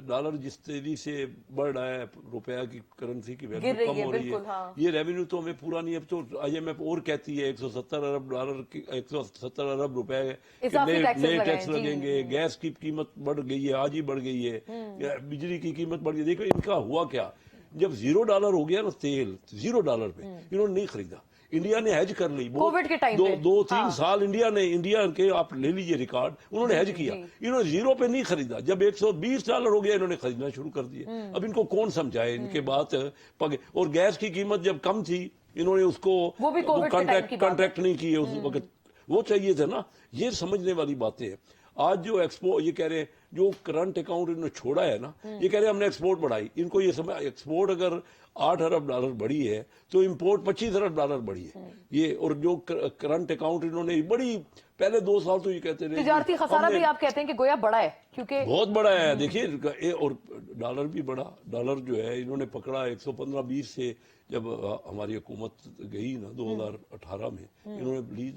डॉलर जिस तेजी से बढ़ रहा है, रुपया की करेंसी की गिर वैल्यू रही कम है, हो रही है, बिल्कुल, हाँ। ये रेवेन्यू तो हमें पूरा नहीं, अब तो IMF और कहती है 170 अरब डॉलर की 170 अरब रुपए के इजाफी नए टैक्सेस लगाए, टैक्स जी। लगेंगे, गैस की कीमत बढ़ गई है, आज ही बढ़ गई है, बिजली की कीमत बढ़ गई। देखो इनका हुआ क्या, जब $0 हो गया ना तेल, $0 पे इन्होंने नहीं खरीदा, इंडिया ने हैज कर ली। कोविड के टाइम पे। 2-3 हाँ। साल इंडिया के आप ले लीजिए रिकॉर्ड, उन्होंने हैज किया, इन्होंने 0 पे नहीं खरीदा, जब $120 हो गया इन्होंने खरीदना शुरू कर दिया। अब इनको कौन समझाए, इनके बात पगे। और गैस की कीमत जब कम थी इन्होंने उसको वो भी कोविड के टाइम की बात है। कॉन्ट्रैक्ट नहीं किए उस वक्त, वो चाहिए था ना, ये समझने वाली बातें हैं। आज जो ये कह रहे हैं जो करंट अकाउंट इन्होंने छोड़ा है ना, ये कह रहे हैं हमने एक्सपोर्ट बढ़ाई, इनको ये समझ, एक्सपोर्ट अगर $8 अरब बढ़ी है तो इंपोर्ट $25 अरब बढ़ी है ये, और जो करंट अकाउंट इन्होंने बड़ी पहले 2 साल तो ये कहते रहे तिजारती खसारा भी आप कहते हैं कि गोया बड़ा है, क्योंकि बहुत बड़ा है। देखिए और डॉलर भी बड़ा, डॉलर जो है इन्होंने पकड़ा 115-20 से, जब हमारी हुकूमत गई ना 2018 में, इन्होंने लीज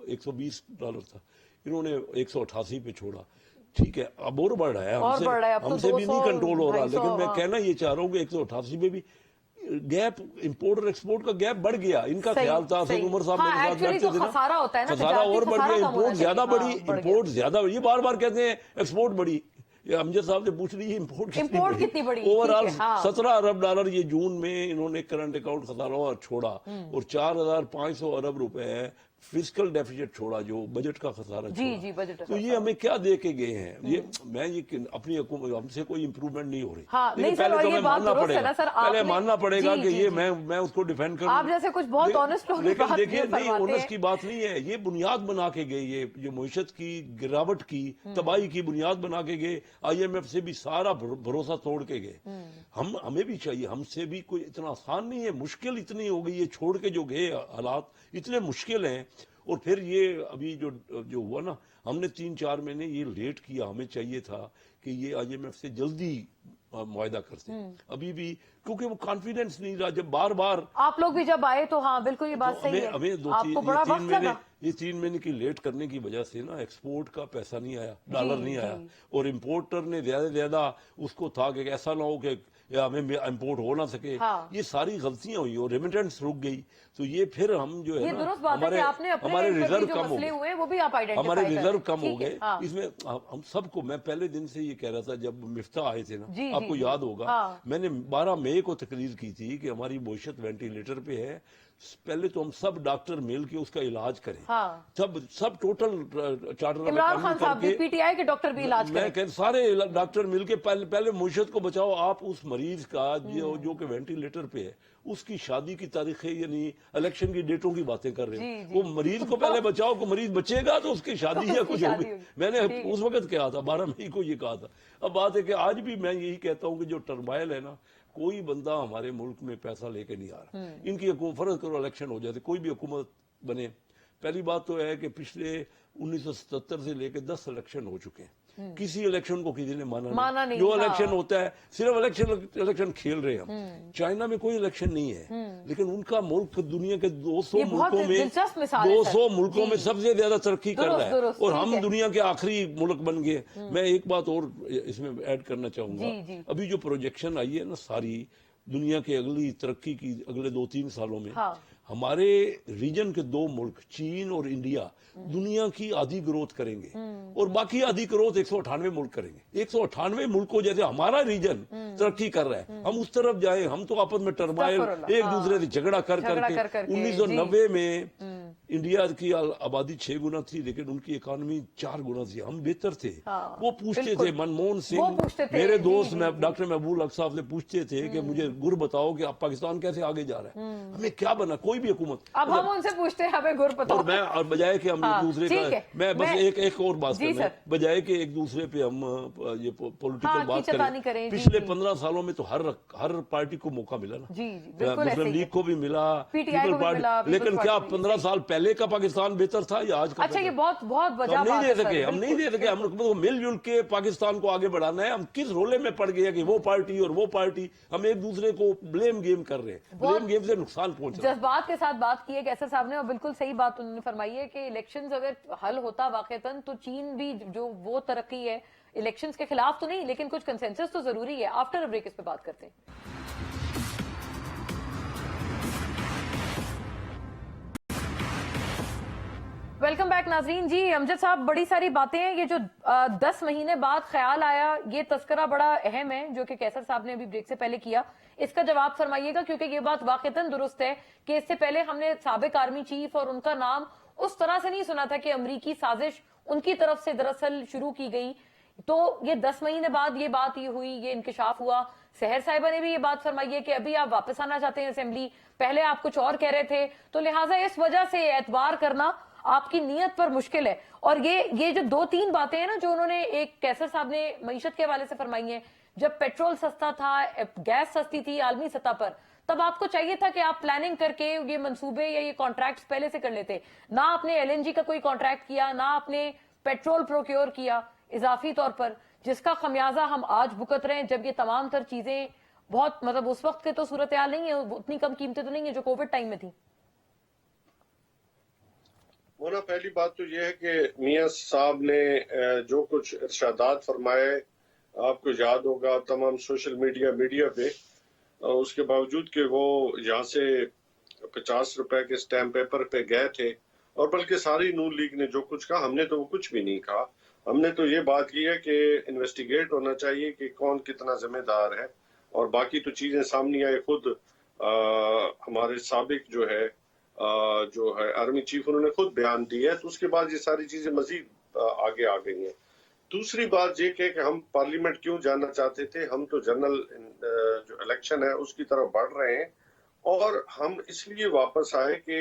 $120 था, इन्होंने 188 पे छोड़ा। ठीक है, अब और बढ़ रहा है, और बढ़ रहा है, अब तो हमसे भी नहीं 200, कंट्रोल हो रहा, 250, लेकिन मैं हाँ। कहना ये चाह रहा हूँ कि 188 में भी गैप, इंपोर्ट और एक्सपोर्ट का गैप बढ़ गया। इनका सही, ख्याल था, सही। असद उमर साहब हाँ, मेरे साथ actually बैठते जो थे ना, खसारा होता है ना, खसारा तिजारती और बढ़ खसारा गया, कम होना इंपोर्ट ज्यादा चाहिए, बढ़ी, हाँ, बढ़ गया। इंपोर्ट ज्यादा, ये बार बार कहते हैं एक्सपोर्ट बढ़ी, ये अमजद साहब से पूछ लीजिए इंपोर्ट कितनी बढ़ी, ओवरऑल ठीक है, हाँ। $17 अरब ये जून में इन्होंने करंट अकाउंट खसारा छोड़ा, और 4500 अरब रुपए फिजिकल डेफिसिट छोड़ा, जो बजट का खसारा जी, छोड़ा। जी, बजट का तो ये हमें क्या दे के गए हैं, ये अपनी हमसे कोई इंप्रूवमेंट नहीं हो रही। हाँ, लेकिन नहीं सर, पहले और तो ये हमें बात मानना दुरुस्त है पड़ेगा, ना सर, पहले आपने- मानना पड़ेगा जी, कि जी, ये जी। मैं उसको डिफेंड करूं। आप जैसे कुछ बहुत honest लोग लेकिन बात देखिए नहीं, फरमाते ऑनेस्ट हैं। की बात नहीं है, ये बुनियाद बना के गए, ये जो मईशत की गिरावट की तबाही की बुनियाद बना के गए, IMF से भी सारा भरोसा तोड़ के गए। हमें भी चाहिए, हमसे भी कोई इतना आसान नहीं है, मुश्किल इतनी हो गई है, छोड़ के जो गए हालात इतने मुश्किल हैं। और फिर ये अभी जो हुआ ना, हमने 3-4 महीने ये लेट किया, हमें चाहिए था कि ये IMF से जल्दी मुआहदा करते, अभी भी क्योंकि वो कॉन्फिडेंस नहीं रहा, जब बार बार आप लोग भी जब आए तो हाँ बिल्कुल ये बात सही है, हमें आपको बड़ा वक्त लगा। ये 3 महीने की लेट करने की वजह से ना एक्सपोर्ट का पैसा नहीं आया, डॉलर नहीं आया, और इम्पोर्टर ने ज्यादा उसको था कि ऐसा ना हो कि या हमें इम्पोर्ट हो ना सके, हाँ। ये सारी गलतियां हुई और रेमिटेंस रुक गई। तो ये फिर हम जो ये है ना, दुरुस्त बात है कि आपने अपने हमारे end पर भी रिजर्व जो कम हो मसले गए, हुए हैं वो भी आप आइडेंटिफाई हमारे कर रहे रिजर्व हैं। कम हो ठीक है, गए। हाँ। इसमें हम सबको, मैं पहले दिन से ये कह रहा था जब मिफ्ता आए थे ना, जी, आपको जी, याद जी। होगा, हाँ। मैंने 12 मई को तकरीर की थी कि हमारी मोशत वेंटिलेटर पे है, पहले तो हम सब डॉक्टर मिल के उसका इलाज करें। हाँ। सब total charter of Imran Khan account साहब भी, करके, पीटीआई के डॉक्टर भी इलाज मैं करें। कह सारे डॉक्टर मिलके पहले मुशत को बचाओ। आप उस मरीज का जो कि वेंटिलेटर पे है, उसकी शादी की तारीखें यानी इलेक्शन की डेटों की बातें कर रहे जी, हो। जी। वो मरीज को पहले बचाओ, को मरीज बचेगा तो उसकी शादी तो या उसकी कुछ शादी होगी। होगी। मैंने ठीक है। उस वक्त कहा था, 12 मई को ये कहा था। अब बात है कि आज भी मैं यही कहता हूं कि जो टर्माइल है ना, कोई बंदा हमारे मुल्क में पैसा लेके नहीं आ रहा। इनकी फर्ज करो इलेक्शन हो जाते, कोई भी हुकूमत बने, पहली बात तो है कि पिछले 1977 से लेके 10 इलेक्शन हो चुके हैं, किसी इलेक्शन को किसी ने माना नहीं। जो हाँ। इलेक्शन होता है सिर्फ इलेक्शन खेल रहे हैं हम। चाइना में कोई इलेक्शन नहीं है, लेकिन उनका मुल्क दुनिया के 200 ये बहुत मुल्कों में, दिलचस्प मिसाल है, सर। 200 मुल्कों में जी। सबसे ज्यादा तरक्की कर रहा है, दुरुस्त, और ठीक हम है। दुनिया के आखिरी मुल्क बन गए। मैं एक बात और इसमें ऐड करना चाहूंगा, जी, जी। अभी जो प्रोजेक्शन आई है ना सारी दुनिया के अगली तरक्की की अगले 2-3 सालों में, हाँ। हमारे रीजन के 2 मुल्क चीन और इंडिया दुनिया की आधी ग्रोथ करेंगे, और बाकी आधी ग्रोथ 198 मुल्क करेंगे। 198 मुल्कों जैसे हमारा रीजन तरक्की कर रहा है, हम उस तरफ जाए। हम तो आपस में टर्माइल अस्तगफुरुल्लाह, एक हाँ। दूसरे से झगड़ा कर झगड़ा कर करके करके, 1990 में इंडिया की आबादी 6 गुना थी, लेकिन उनकी इकोनॉमी 4 गुना थी। हम बेहतर थे। हाँ, वो पूछते बिल्कुल। थे, मनमोहन वो सिंह पूछते थे, मेरे जी, दोस्त जी, जी। डॉक्टर महबूब हक साहब से पूछते थे कि मुझे गुर बताओ कि आप पाकिस्तान कैसे आगे जा रहा है, हमें क्या बना, कोई भी हुकूमत। अब हम उनसे पूछते हैं, हमें गुर पता। और बजाय कि हम हाँ, एक दूसरे ठीक का, है। मैं बस एक और बात जी, करना है, सर। बजाय कि एक दूसरे पे हम ये पॉलिटिकल हाँ, बात खींचातानी करें, जी, पिछले जी। 15 सालों में तो हर पार्टी को मौका मिला ना। जी, जी, बिल्कुल ऐसे मुस्लिम ही लीग है। को भी मिला, PTI को भी पीपल मिला, पार्टी, पीपल्स लेकिन क्या पार्टी को भी, 15 साल पहले का पाकिस्तान बेहतर था या आज का? अच्छा, ये बहुत बहुत तो वजह हम नहीं बात दे है, सके, सर, हम नहीं दे बिल्कुल, सके। हम लोग मिलजुल के पाकिस्तान को आगे बढ़ाना है। हम किस रोले में पड़ गए कि वो पार्टी और वो पार्टी, हम एक दूसरे को ब्लेम गेम कर रहे हैं। ब्लेम गेम से नुकसान पहुंच रहा है। जज्बात के साथ बात की है कैसर साहब ने, और बिल्कुल सही बात उन्होंने फरमाई है कि इलेक्शंस अगर हल होता वाकईतन, तो चीन भी जो वो तरक्की है, इलेक्शंस के खिलाफ तो नहीं, लेकिन कुछ कंसेंसस तो जरूरी है। आफ्टर अ ब्रेक इस पे बात करते हैं। वेलकम बैक नाजरीन। जी अमजद साहब, बड़ी सारी बातें हैं। ये जो 10 महीने बाद ख्याल आया, ये तस्करा बड़ा अहम है जो कि कैसर साहब ने अभी ब्रेक से पहले किया। इसका जवाब फरमाइएगा, क्योंकि ये बात वाकईतन दुरुस्त है कि इससे पहले हमने साबिक आर्मी चीफ और उनका नाम उस तरह से नहीं सुना था कि अमरीकी साजिश उनकी तरफ से दरअसल शुरू की गई। तो ये 10 महीने बाद ये बात ये हुई, ये इंकिशाफ हुआ। सहर साहिबा ने भी ये बात फरमाई है कि अभी आप वापस आना चाहते हैं असेंबली, पहले आप कुछ और कह रहे थे, तो लिहाजा इस वजह से एतबार करना आपकी नीयत पर मुश्किल है। और ये जो 2-3 बातें हैं ना जो उन्होंने, एक कैसर साहब ने मईशत के हवाले से फरमाई है, जब पेट्रोल सस्ता था, गैस सस्ती थी आलमी सतह पर, तब आपको चाहिए था कि आप प्लानिंग करके ये मंसूबे या ये कॉन्ट्रैक्ट्स पहले से कर लेते। ना आपने एलएनजी का कोई कॉन्ट्रैक्ट किया, ना आपने पेट्रोल प्रोक्योर किया इजाफी तौर पर, जिसका खमियाजा हम आज भुगत रहे हैं, जब ये तमाम तर चीजें बहुत, मतलब उस वक्त के तो सूरत हाल नहीं है, उतनी कम कीमतें तो नहीं है जो कोविड टाइम में थी। वो ना, पहली बात तो ये है कि मियां साहब ने जो कुछ इरशादात फरमाए, आपको याद होगा तमाम सोशल मीडिया पे, उसके बावजूद कि वो यहाँ से 50 रुपए के स्टैम्प पेपर पे गए थे, और बल्कि सारी नून लीग ने जो कुछ कहा, हमने तो वो कुछ भी नहीं कहा। हमने तो ये बात की है कि इन्वेस्टिगेट होना चाहिए कि कौन कितना जिम्मेदार है, और बाकी तो चीजें सामने आई। खुद हमारे साबिक जो है आर्मी चीफ, उन्होंने खुद बयान दिया है, तो उसके बाद ये सारी चीजें मजीद आगे आ गई हैं। दूसरी बात ये कि हम पार्लियामेंट क्यों जाना चाहते थे, हम तो जनरल जो इलेक्शन है उसकी तरफ बढ़ रहे हैं, और हम इसलिए वापस आए कि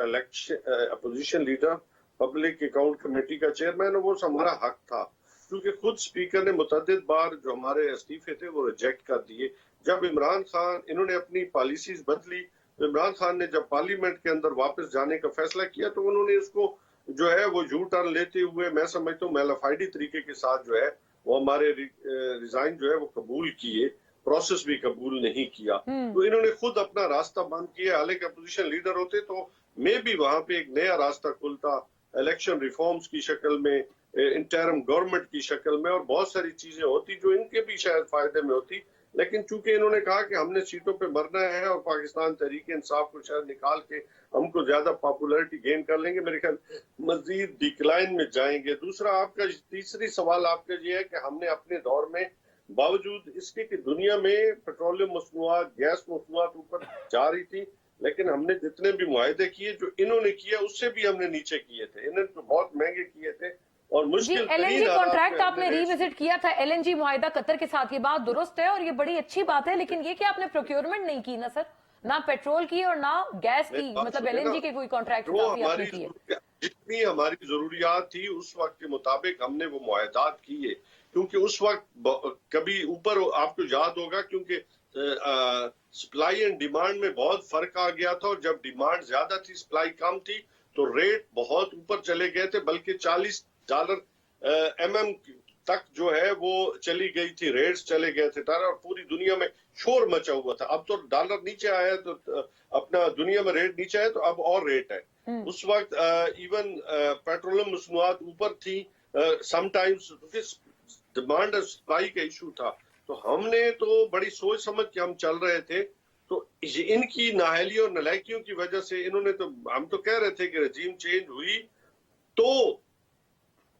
election opposition leader public account committee का चेयरमैन, वो हमारा हक था, क्योंकि खुद स्पीकर ने मुतअद्दिद बार जो हमारे इस्तीफे थे वो रिजेक्ट कर दिए। जब इमरान खान, इन्होंने अपनी पॉलिसीज बदली, तो इमरान खान ने जब पार्लियामेंट के अंदर वापस जाने का फैसला किया, तो उन्होंने उसको जो है वो यू टर्न लेते हुए, मैं समझता हूँ मेलाफाइडी तरीके के साथ जो है वो हमारे रिजाइन जो है वो कबूल किए, प्रोसेस भी कबूल नहीं किया। तो इन्होंने खुद अपना रास्ता बंद किया। हालांकि अपोजिशन लीडर होते तो मे भी वहां पे एक नया रास्ता खुलता, इलेक्शन रिफॉर्म्स की शक्ल में, इंटरिम गवर्नमेंट की शक्ल में, और बहुत सारी चीजें होती जो इनके भी शायद फायदे में होती, लेकिन चूंकि इन्होंने कहा कि हमने सीटों पे मरना है और पाकिस्तान तहरीक इंसाफ को शायद निकाल के हमको ज्यादा पॉपुलैरिटी गेन कर लेंगे, मेरे ख्याल मजीद डिक्लाइन में जाएंगे। दूसरा आपका तीसरी सवाल आपका ये है कि हमने अपने दौर में बावजूद इसके कि दुनिया में पेट्रोलियम मसनूआत, गैस मसनूआत ऊपर जा रही थी, लेकिन हमने जितने भी मुआहदे किए जो इन्होंने किया उससे भी हमने नीचे किए थे। इन्होंने तो बहुत महंगे किए थे और जी, मुश्किल एलएनजी कॉन्ट्रैक्ट आपने रिविजिट किया था, एलएनजी मुआहिदा कतर के साथ, ये बात दुरुस्त है और ये बड़ी अच्छी बात है, लेकिन ये कि आपने प्रोक्योरमेंट नहीं की ना सर, ना पेट्रोल की और ना गैस की, मतलब एलएनजी के कोई कॉन्ट्रैक्ट आपने किए। जितनी हमारी जरूरियात थी उस वक्त के मुताबिक हमने वो मुआहदात किए, क्योंकि उस वक्त कभी ऊपर आपको याद होगा क्योंकि सप्लाई एंड डिमांड में बहुत फर्क आ गया था और जब डिमांड ज्यादा थी सप्लाई कम थी तो रेट बहुत ऊपर चले गए थे, बल्कि $40 mm तक जो है वो चली गई थी, रेट्स चले गए थे और पूरी दुनिया में शोर मचा हुआ था। अब तो डॉलर नीचे आया तो अपना दुनिया में रेट नीचे आया तो अब और रेट है। उस वक्त इवन पेट्रोलियम मसनूआत ऊपर थी, समटाइम्स डिमांड और सप्लाई का इशू था, तो हमने तो बड़ी सोच समझ के हम चल रहे थे। तो इनकी नाहली और नलायकियों की वजह से इन्होंने तो, हम तो कह रहे थे कि रजीम चेंज हुई तो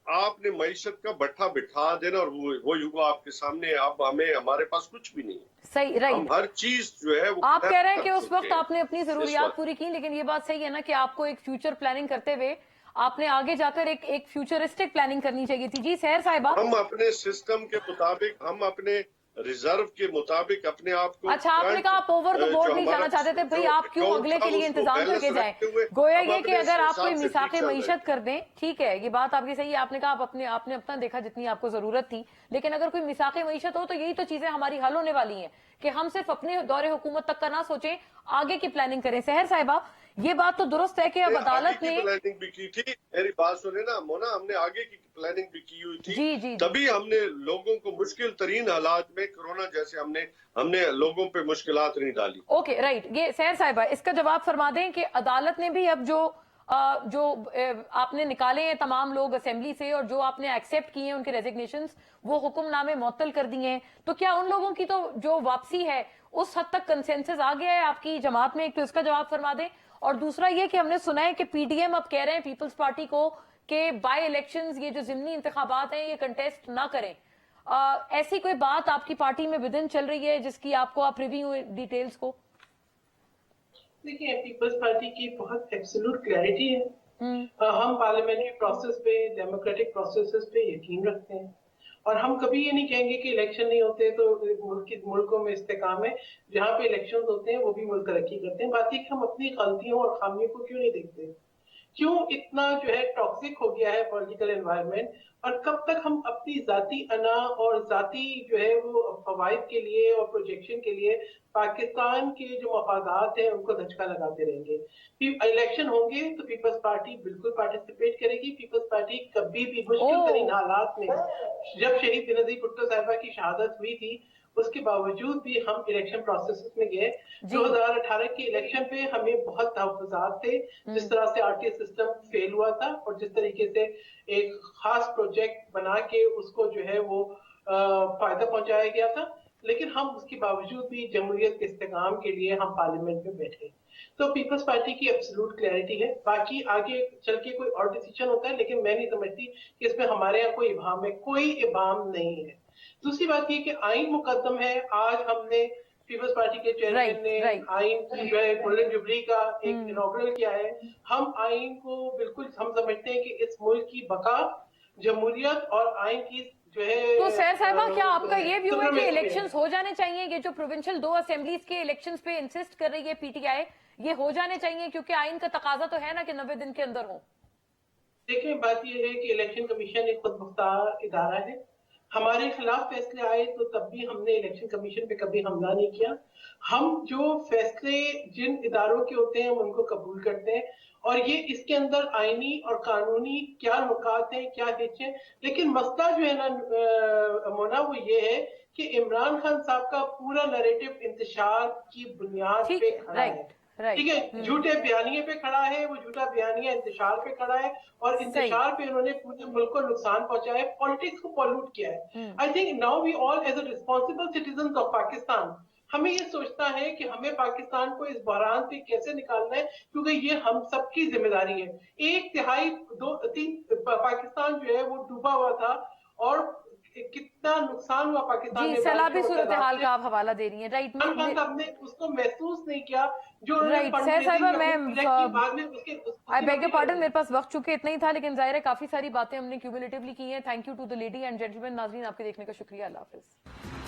आपने मईशत का भट्ठा बिठा देना और वो युवा आपके सामने, अब हमें हमारे पास कुछ भी नहीं है। सही, राइट। हम हर चीज जो है वो आप कह रहे हैं कि उस वक्त आपने अपनी जरूरियात पूरी की, लेकिन ये बात सही है ना कि आपको एक फ्यूचर प्लानिंग करते हुए आपने आगे जाकर एक फ्यूचरिस्टिक प्लानिंग करनी चाहिए थी। जी सहर साहिबा, हम अपने सिस्टम के मुताबिक, हम अपने रिजर्व के मुताबिक अपने आप को, अच्छा आपने कहा आप ओवर द बोर्ड नहीं जाना चाहते थे, भाई आप क्यों अगले के लिए इंतजाम करके जाएं? गोया ये कि अगर आप कोई मिसाके मईशत कर दें, ठीक है ये बात आपकी सही है, आपने कहा आप आपने अपना देखा जितनी आपको जरूरत थी, लेकिन अगर कोई मिसाके मईशत हो तो यही तो चीजें हमारी हल होने वाली हैं कि हम सिर्फ अपने दौरे हुकूमत तक का ना सोचें, आगे की प्लानिंग करें। सहर साहिबा, ये बात तो दुरुस्त है कि अब अदालत ने प्लानिंग भी की थी, मेरी बात सुने ना मोना, हमने आगे की प्लानिंग भी की हुई थी। जी। तभी हमने लोगों को मुश्किल तरीन हालात में कोरोना जैसे हमने लोगों पे मुश्किलात नहीं डाली। ओके राइट, ये सहर साहिबा इसका जवाब फरमा दें कि अदालत ने भी अब जो आपने निकाले हैं तमाम लोग असेंबली से और जो आपने एक्सेप्ट किए हैं उनके रेजिग्नेशंस, वो हुक्मनामे मुअत्तल कर दिए हैं, तो क्या उन लोगों की तो जो वापसी है उस हद तक कंसेंसस आ गया है आपकी जमात में? एक तो इसका जवाब फरमा दें, और दूसरा ये कि हमने सुना है कि पीडीएम अब कह रहे हैं पीपल्स पार्टी को कि बाय इलेक्शंस, ये जो जिमनी इंतखाबात हैं, ये कंटेस्ट ना करें। ऐसी कोई बात आपकी पार्टी में विदिन चल रही है जिसकी आपको, आप रिव्यू डिटेल्स को? देखिए, पीपल्स पार्टी की बहुत एब्सोल्यूट क्लैरिटी है। हम पार्लियामेंट्री प्रोसेस पे, डेमोक्रेटिक प्रोसेसेस पे यकीन रखते हैं और हम कभी ये नहीं कहेंगे कि इलेक्शन नहीं होते तो मुल्कों में इस्तेकाम है। जहाँ पे इलेक्शन होते हैं वो भी मुल्क तरक्की करते हैं। बात है कि हम अपनी गलतियों और खामियों को क्यों नहीं देखते, क्यों इतना जो है टॉक्सिक हो गया है पॉलिटिकल एनवायरनमेंट, और कब तक हम अपनी जाती अना और जाती जो है वो फवाइद के लिए और प्रोजेक्शन के लिए पाकिस्तान के जो मफादात हैं उनको धचका लगाते रहेंगे। इलेक्शन होंगे तो पीपल्स पार्टी बिल्कुल पार्टिसिपेट करेगी। पीपल्स पार्टी कभी भी मुश्किल तरीन हालात में, जब शहीद बेनजीर भुट्टो साहिबा की शहादत हुई थी, उसके बावजूद भी हम इलेक्शन प्रोसेस में गए। 2018 के इलेक्शन पे हमें बहुत तहफ़्फ़ुज़ात थे, जिस तरह से आरटीआई सिस्टम फेल हुआ था और जिस तरीके से एक खास प्रोजेक्ट बना के उसको जो है वो फायदा पहुंचाया गया था, लेकिन हम उसके बावजूद भी जमहूरियत के इस्तेकाम के लिए हम पार्लियामेंट में बैठे। तो पीपल्स पार्टी की एब्सोल्यूट क्लैरिटी है। बाकी आगे चल के कोई और डिसीजन होता है, लेकिन मैं नहीं समझती कि इसमें हमारे यहाँ कोई इबाम है, कोई इबाम नहीं है। दूसरी बात ये कि आइन मुकद्दम है। आज हमने पीपल्स पार्टी के चेयरमैन ने आइन जो है गोल्डन जुबली का एक इनॉग्रेट किया है। हम आइन को बिल्कुल हम समझते हैं कि इस मुल्क की बका, जमहूरियत और आइन की जो है। तो सहर साहिबा, क्या आपका ये व्यू है कि इलेक्शंस हो जाने चाहिए? ये जो प्रोविंशियल 2 असेंबलीज के इलेक्शंस पे इंसिस्ट कर रही है पीटीआई, ये हो जाने चाहिए क्योंकि आइन का तकाजा तो है ना कि 90 दिन के अंदर हो? देखिए, बात ये है कि इलेक्शन कमीशन एक खुद मुख्तार इदारा है। हमारे खिलाफ फैसले आए तो तब भी हमने इलेक्शन कमीशन पे कभी हमला नहीं किया। हम जो फैसले जिन इदारों के होते हैं हम उनको कबूल करते हैं, और ये इसके अंदर आईनी और कानूनी क्या नुकात हैं, क्या हिच है। लेकिन मसला जो है ना मोना, वो ये है कि इमरान खान साहब का पूरा नैरेटिव इंतशार की बुनियाद पे खड़ा है। Right. ठीक है, झूठे बयानिए पे खड़ा है, वो झूठा बयानिया इंतशार पे खड़ा है और इंतशार पे उन्होंने पूरे मुल्क को नुकसान पहुंचाया है, पॉलिटिक्स को पॉल्यूट किया है। I think now we all as a responsible citizen of Pakistan हमें ये सोचना है कि हमें पाकिस्तान को इस बहरान से कैसे निकालना है, क्योंकि ये हम सबकी जिम्मेदारी है। 1/3 पाकिस्तान जो है वो डूबा हुआ था और कितना नुकसान हुआ पाकिस्तान जी, में। सैलाबी सूरत हाल का आप हवाला दे रही हैं, राइट। इमरान खान साहब ने उसको महसूस नहीं किया जो उन्होंने राइट, फंड सैर दे दी, साहिबा, अपनी मैं project की बाद में आई बेग योर पार्डन, मेरे पास वक्त चुके इतना ही था, लेकिन जाहिर है काफी सारी बातें हमने क्यूमुलेटिवली की हैं। Thank you to the lady and gentleman. नाजरीन, आपके देखने का शुक्रिया। अल्लाह हाफिज।